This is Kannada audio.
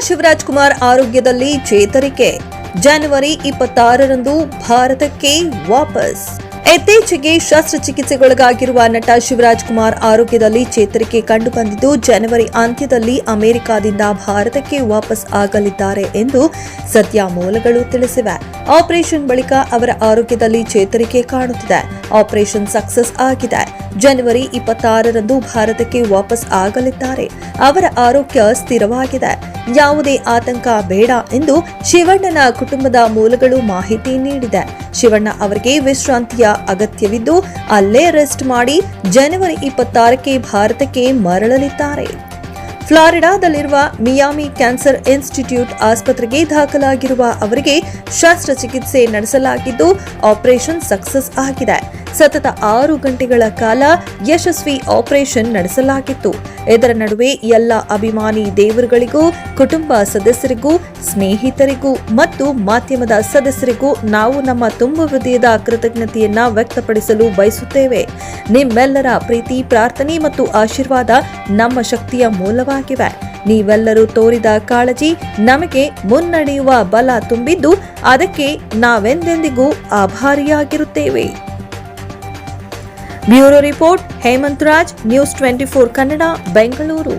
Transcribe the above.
ಶಿವರಾಜ್ ಕುಮಾರ್ ಆರೋಗ್ಯದಲ್ಲಿ ಚೇತರಿಕೆ. ಜನವರಿ 26ರಂದು ಭಾರತಕ್ಕೆ ವಾಪಸ್. ಇತ್ತೀಚೆಗೆ ಶಸ್ತ್ರಚಿಕಿತ್ಸೆಗೊಳಗಾಗಿರುವ ನಟ ಶಿವರಾಜ್ ಕುಮಾರ್ ಆರೋಗ್ಯದಲ್ಲಿ ಚೇತರಿಕೆ ಕಂಡುಬಂದಿದ್ದು, ಜನವರಿ ಅಂತ್ಯದಲ್ಲಿ ಅಮೆರಿಕಾದಿಂದ ಭಾರತಕ್ಕೆ ವಾಪಸ್ ಆಗಲಿದ್ದಾರೆ ಎಂದು ಸದ್ಯ ಮೂಲಗಳು ತಿಳಿಸಿವೆ. ಆಪರೇಷನ್ ಬಳಿಕ ಅವರ ಆರೋಗ್ಯದಲ್ಲಿ ಚೇತರಿಕೆ ಕಾಣುತ್ತಿದೆ. ಆಪರೇಷನ್ ಸಕ್ಸಸ್ ಆಗಿದೆ. ಜನವರಿ 26ರಂದು ಭಾರತಕ್ಕೆ ವಾಪಸ್ ಆಗಲಿದ್ದಾರೆ. ಅವರ ಆರೋಗ್ಯ ಸ್ಥಿರವಾಗಿದೆ. ಯಾವುದೇ ಆತಂಕ ಬೇಡ ಎಂದು ಶಿವಣ್ಣನ ಕುಟುಂಬದ ಮೂಲಗಳು ಮಾಹಿತಿ ನೀಡಿದೆ. ಶಿವಣ್ಣ ಅವರಿಗೆ ವಿಶ್ರಾಂತಿಯ ಅಗತ್ಯವಿದ್ದು ಅಲ್ಲೇ ರೆಸ್ಟ್ ಮಾಡಿ ಜನವರಿ 26ಕ್ಕೆ ಭಾರತಕ್ಕೆ ಮರಳಲಿದ್ದಾರೆ. ಫ್ಲಾರಿಡಾದಲ್ಲಿರುವ ಮಿಯಾಮಿ ಕ್ಯಾನ್ಸರ್ ಇನ್ಸ್ಟಿಟ್ಯೂಟ್ ಆಸ್ಪತ್ರೆಗೆ ದಾಖಲಾಗಿರುವ ಅವರಿಗೆ ಶಸ್ತ್ರಚಿಕಿತ್ಸೆ ನಡೆಸಲಾಗಿದ್ದು, ಆಪರೇಷನ್ ಸಕ್ಸಸ್ ಆಗಿದೆ. ಸತತ 6 ಗಂಟೆಗಳ ಕಾಲ ಯಶಸ್ವಿ ಆಪರೇಷನ್ ನಡೆಸಲಾಗಿತ್ತು. ಇದರ ನಡುವೆ ಎಲ್ಲ ಅಭಿಮಾನಿ ದೇವರುಗಳಿಗೂ, ಕುಟುಂಬ ಸದಸ್ಯರಿಗೂ, ಸ್ನೇಹಿತರಿಗೂ ಮತ್ತು ಮಾಧ್ಯಮದ ಸದಸ್ಯರಿಗೂ ನಾವು ನಮ್ಮ ತುಂಬ ಹೃದಯದ ಕೃತಜ್ಞತೆಯನ್ನ ವ್ಯಕ್ತಪಡಿಸಲು ಬಯಸುತ್ತೇವೆ. ನಿಮ್ಮೆಲ್ಲರ ಪ್ರೀತಿ, ಪ್ರಾರ್ಥನೆ ಮತ್ತು ಆಶೀರ್ವಾದ ನಮ್ಮ ಶಕ್ತಿಯ ಮೂಲವಾಗಿವೆ. ನೀವೆಲ್ಲರೂ ತೋರಿದ ಕಾಳಜಿ ನಮಗೆ ಮುನ್ನಡೆಯುವ ಬಲ ತುಂಬಿದ್ದು, ಅದಕ್ಕೆ ನಾವೆಂದೆಂದಿಗೂ ಆಭಾರಿಯಾಗಿರುತ್ತೇವೆ. Bureau report Hemanth Raj, news 24 Kannada, Bengaluru.